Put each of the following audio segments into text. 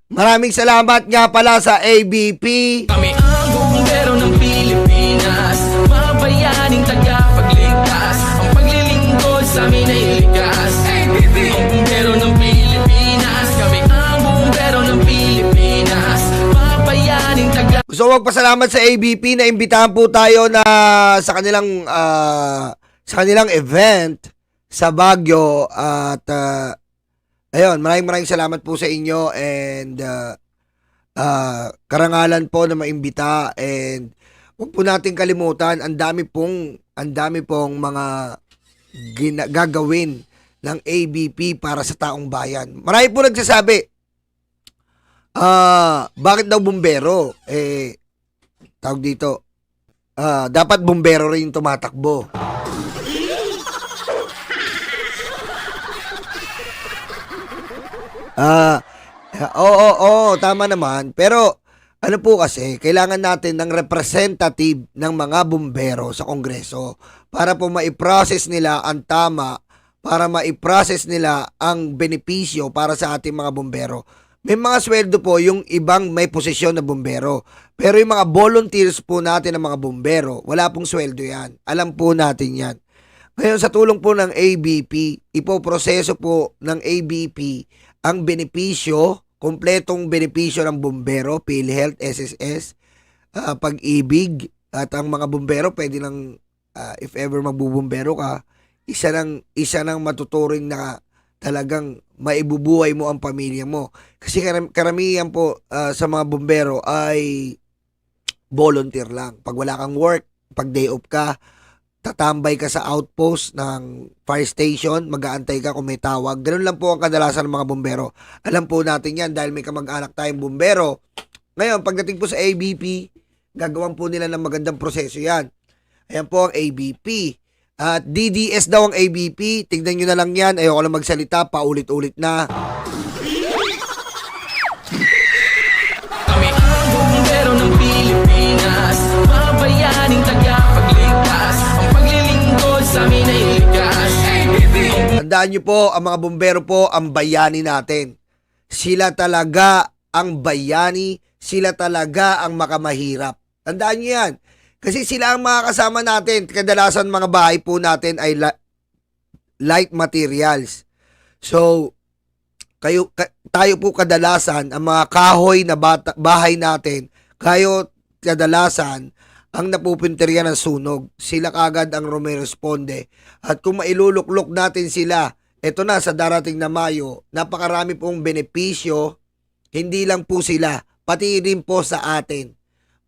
Maraming salamat nga pala sa ABP. Kami ang bumbero ng Pilipinas, mga bayaning tagapagligtas. Ang paglilingkod sa amin ay likas. ABP, ang bumbero ng Pilipinas. Kami ang bumbero ng Pilipinas, mga bayaning tagapagligtas. So magpasalamat sa ABP na imbitahan po tayo na sa kanilang event sa Baguio at ayun, maraming salamat po sa inyo and karangalan po na maimbita and huwag po natin kalimutan ang dami pong mga gagawin ng ABP para sa taong bayan. Marami po nagsasabi, bakit daw bumbero? Tawag dito, dapat bumbero rin yung tumatakbo. Tama naman. Pero, ano po kasi, kailangan natin ng representative ng mga bumbero sa Kongreso para po maiprocess nila ang tama, para maiprocess nila ang benepisyo para sa ating mga bumbero. May mga sweldo po yung ibang may posisyon na bumbero. Pero yung mga volunteers po natin ng mga bumbero, wala pong sweldo yan. Alam po natin yan. Ngayon, sa tulong po ng ABP, ipoproseso po ng ABP ang benepisyo, kompletong benepisyo ng bumbero, PhilHealth, SSS, Pag-ibig, at ang mga bumbero, pwede lang, if ever magbubumbero ka, isa ng matuturing na talagang maibubuhay mo ang pamilya mo. Kasi karamihan po sa mga bumbero ay volunteer lang. Pag wala kang work, pag day off ka, tatambay ka sa outpost ng fire station, mag-aantay ka kung may tawag. Ganun lang po ang kadalasan ng mga bumbero. Alam po natin yan dahil may kamag-anak tayong bumbero. Ngayon, pagdating po sa ABP, gagawan po nila ng magandang proseso yan. Ayan po ang ABP. At DDS daw ang ABP. Tignan nyo na lang yan. Ayoko lang magsalita, paulit-ulit na. Kami ang bumbero ng Pilipinas, mga bayaning tagapagligtas. Ang paglilingkod sa amin ay likas. Tandaan nyo po, ang mga bumbero po, ang bayani natin. Sila talaga ang bayani, sila talaga ang makamahirap. Tandaan nyo yan. Kasi sila ang mga kasama natin. Kadalasan mga bahay po natin ay light materials. So, tayo po kadalasan, ang mga kahoy na bahay natin, kadalasan, ang napupinteriya ng sunog. Sila kagad ang rumeresponde. At kung mailuluklok natin sila, eto na sa darating na Mayo, napakarami pong benepisyo, hindi lang po sila, pati rin po sa atin.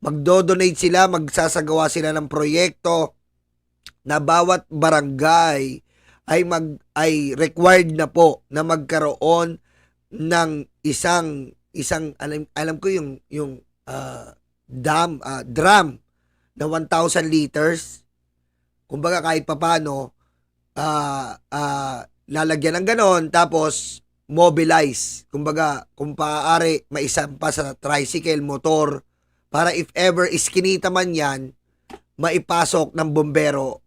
Magdodonate sila, magsasagawa sila ng proyekto na bawat barangay ay required na po na magkaroon ng isang alam ko yung drum na 1,000 liters. Kumbaga kahit papano lalagyan ng ganon, tapos mobilize. Kumbaga kung maaari maisampa sa tricycle, motor, para if ever iskinita man yan, maipasok ng bombero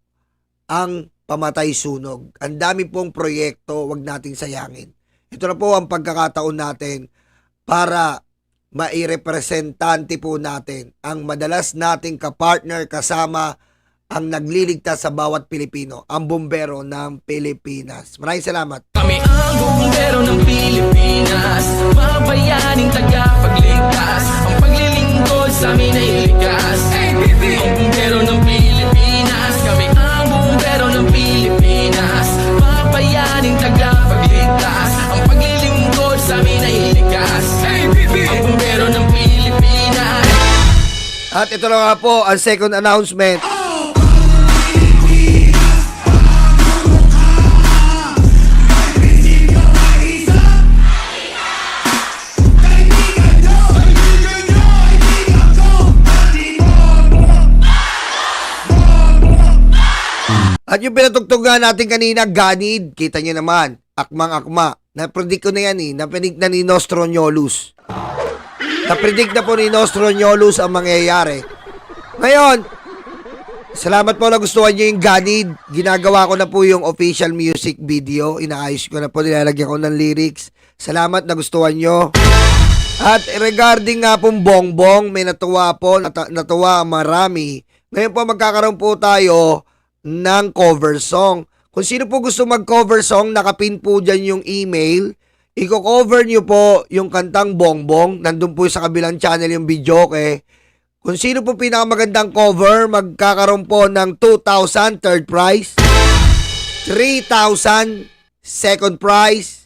ang pamatay sunog. Ang dami pong proyekto, wag nating sayangin. Ito na po ang pagkakataon natin para mairepresentante po natin ang madalas nating kapartner kasama ang nagliligtas sa bawat Pilipino, ang bumbero ng Pilipinas. Maraming salamat. Kami ang bumbero ng Pilipinas, mga bayaning tagapagligtas. Ang paglilingkod sa amin ay likas. Ang bumbero ng Pilipinas, kami ang bumbero ng Pilipinas, mga bayaning tagapagligtas. Ang paglilingkod sa amin ay likas. Ang bumbero ng Pilipinas. At ito na nga po ang second announcement. At yung pinatugtugan natin kanina, Ganid, kita nyo naman, akmang-akma. Na-predict ko na yan na-predict na ni Nostroniolus. Na-predict na po ni Nostroniolus ang mangyayari. Ngayon, salamat po na gustuhan nyo yung Ganid. Ginagawa ko na po yung official music video. Inaayos ko na po, nilalagyan ko ng lyrics. Salamat na gustuhan nyo. At regarding nga pong bongbong, may natuwa po, natuwa ang marami. Ngayon po magkakaroon po tayo ng cover song. Kung sino po gusto mag-cover song, nakapin po dyan yung email. Iko-cover nyo po yung kantang bongbong. Nandun po sa kabilang channel yung video, okay? Kung sino po pinakamagandang cover, magkakaroon po ng 2,000 third prize, 3,000 second prize,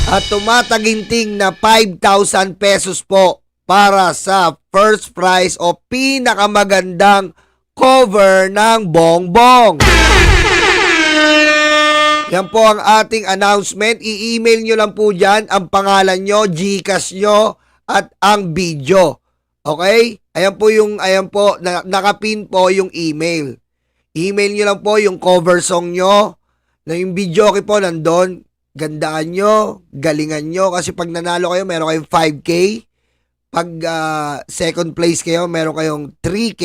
at tumataginting na 5,000 pesos po para sa first prize o pinakamagandang cover ng bongbong. Yan po ang ating announcement. I-email nyo lang po dyan ang pangalan nyo, Gcash nyo, at ang video. Okay? Ayan po, nakapin po yung email. Email nyo lang po yung cover song nyo, na yung video okay po nandun. Gandaan nyo, galingan nyo, kasi pag nanalo kayo, meron kayong 5K. Pag second place kayo, meron kayong 3K.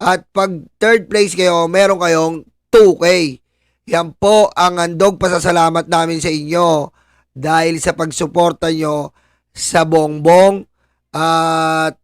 At pag third place kayo, meron kayong 2K. Yan po ang handog pasasalamat namin sa inyo dahil sa pagsuporta nyo sa bongbong. At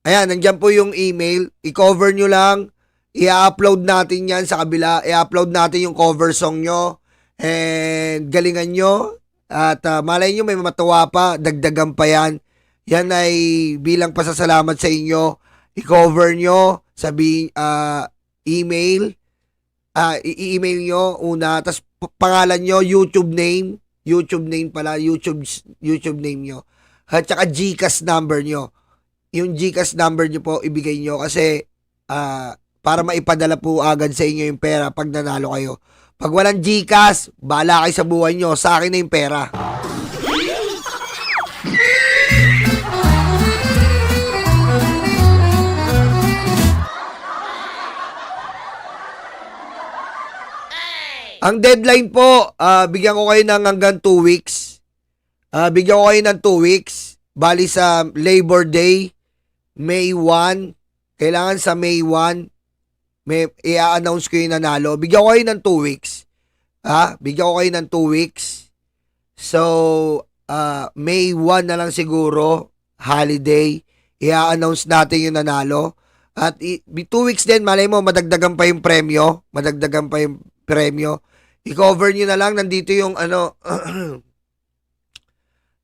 ayan, nandyan po yung email. I-cover nyo lang. I-upload natin yan sa kabila. I-upload natin yung cover song nyo. And galingan nyo. At malay nyo may matuwa pa. Dagdagan pa yan. Yan ay bilang pasasalamat sa inyo. I-cover nyo. Sabihin, email. I-email nyo una. Tapos pangalan nyo, YouTube name. YouTube name pala. YouTube name nyo. At saka Gcash number nyo. Yung Gcash number nyo po ibigay nyo kasi para maipadala po agad sa inyo yung pera pag nanalo kayo. Pag walang Gcash, bahala kayo sa buhay nyo. Sa akin na yung pera. Ang deadline po, bigyan ko kayo ng hanggang 2 weeks. Bigyan ko kayo ng 2 weeks. Bali sa Labor Day, May 1. Kailangan sa May 1, may i-announce ko yung nanalo. Bigyan ko kayo ng 2 weeks. Bigyan ko kayo ng 2 weeks. So, May 1 na lang siguro, holiday. I-announce natin yung nanalo. At 2 weeks din, malay mo, madagdagan pa yung premyo. Madagdagan pa yung premyo. I-cover nyo na lang. Nandito yung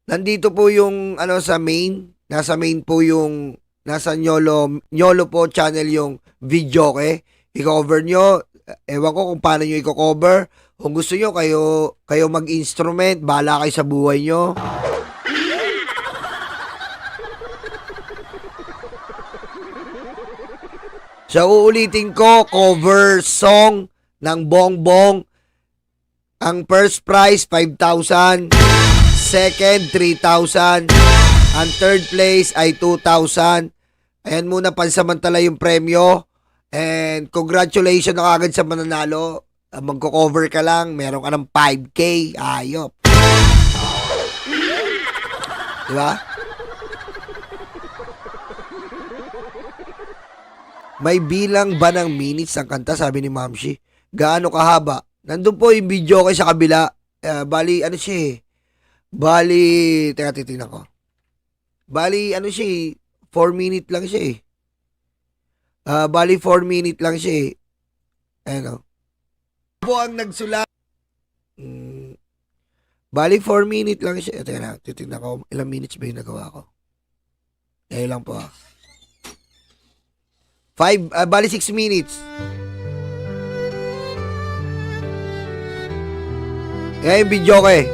nandito po yung sa main. Nasa main po yung nasa Nyolo po channel yung video, okay? I-cover nyo. Ewan ko kung paano nyo i-cover. Kung gusto nyo, kayo mag-instrument. Bahala kayo sa buhay nyo. So, uulitin ko, cover song ng bongbong. Ang first prize, 5,000. Second, 3,000. Ang third place ay 2,000. Ayan muna, pansamantala yung premyo. And congratulations na agad sa mananalo. Magko-cover ka lang, meron ka ng 5K. Ayop. Diba? May bilang ba ng minutes ang kanta, sabi ni Mamshi? Gaano kahaba? Nandun po yung video kay sa kabila. Bali, ano siya eh. Bali, teka titignan ko. Bali, ano siya eh. 4 minute lang siya eh. Bali, 4 minute lang siya eh. Ayan o. Po ang nagsulat. Bali, 4 minute lang siya. Teka na, titignan ko. Ilang minutes ba yung nagawa ko? Ayan lang po. Bali 6 minutes. Yan yung video ko eh.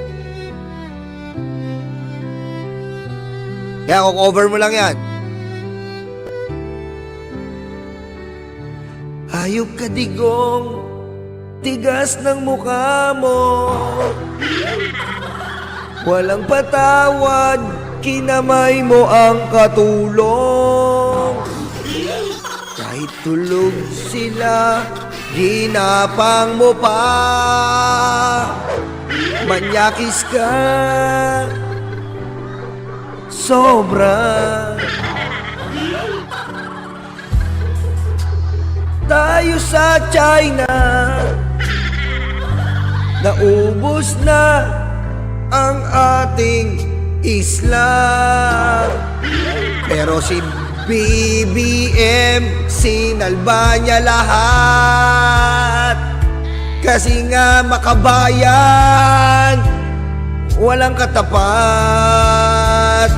Yan, cover mo lang yan. Hayop ka digong, tigas ng mukha mo. Walang patawad, kinamay mo ang katulong. Kahit tulog sila, ginapang mo pa. Manyakis ka, sobra. Tayo sa China, naubos na ang ating islang. Pero si BBM, sinalba niya lahat. Kasi nga makabayan, walang katapat.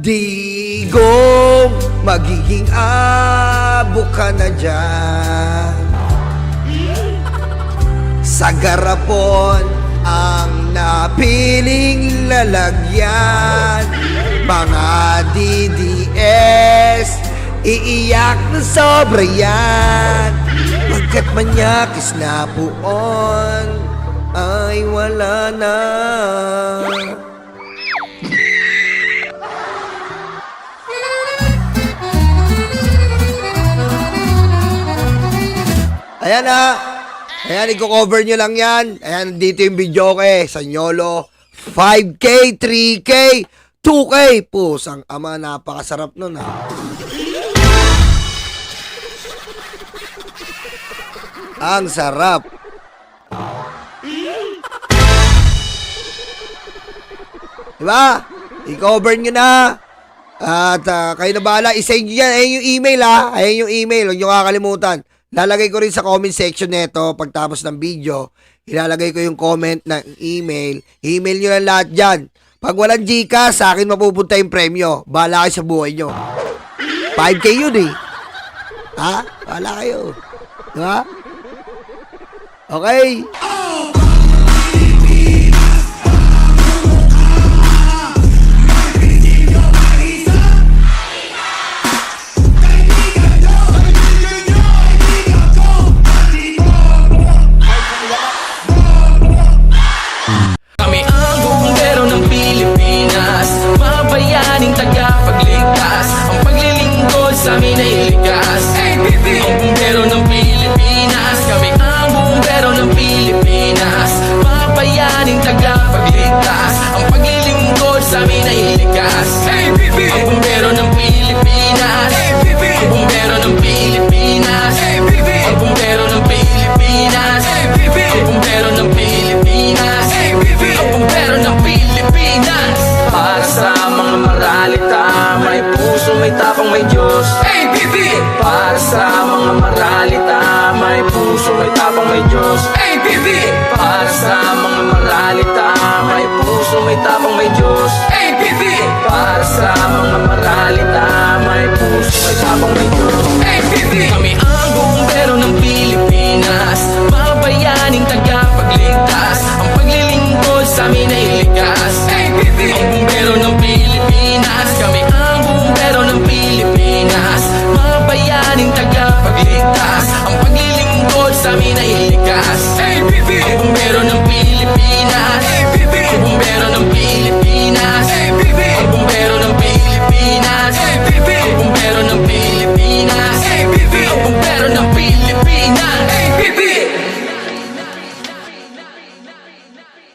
Digong, magiging abo ka na dyan. Sa garapon ang napiling lalagyan. Mga DDS, iiyak na sobra yan. Pagkat manyakis na puon, ay wala na. Ayan na. Ayan, i-cover nyo lang yan. Ayan, dito yung video ko Sanyolo, 5K, 3K, 2K. Pusang ama, napakasarap nun Ang sarap. Diba? I-cover nyo na. At kayo na bahala. I-send nyo yan. Ayan yung email Ayan yung email. Huwag nyo kakalimutan. Lalagay ko rin sa comment section nito pagtapos ng video. Ilalagay ko yung comment ng email. Email nyo lang lahat dyan. Pag walang Gcash, sa akin mapupunta yung premyo. Bahala kayo sa buhay nyo. 5K yun Ha? Bahala kayo. Diba? Okay. Kami ang bumbero ng Pilipinas, mga bayaning tagapagligtas. Ang paglilingkod sa amin ay likas. Ang bumbero ng Pilipinas, kami ang bumbero ng Pilipinas, mga bayaning tagapagligtas. Ang paglilingkod sa amin ay likas. Ang bumbero ng Pilipinas, ang bumbero ng Pilipinas, ang bumbero ng Pilipinas, ang bumbero ng Pilipinas, ang bumbero ng Pilipinas. Para sa mga maralita, may puso, may tapang, may Diyos. Para sa mga maralita, may puso, may tapang, may Diyos. Para sa mga maralita, may puso, may tapang, may Diyos. Para sa mga maralita, may puso, may tapang, may Diyos.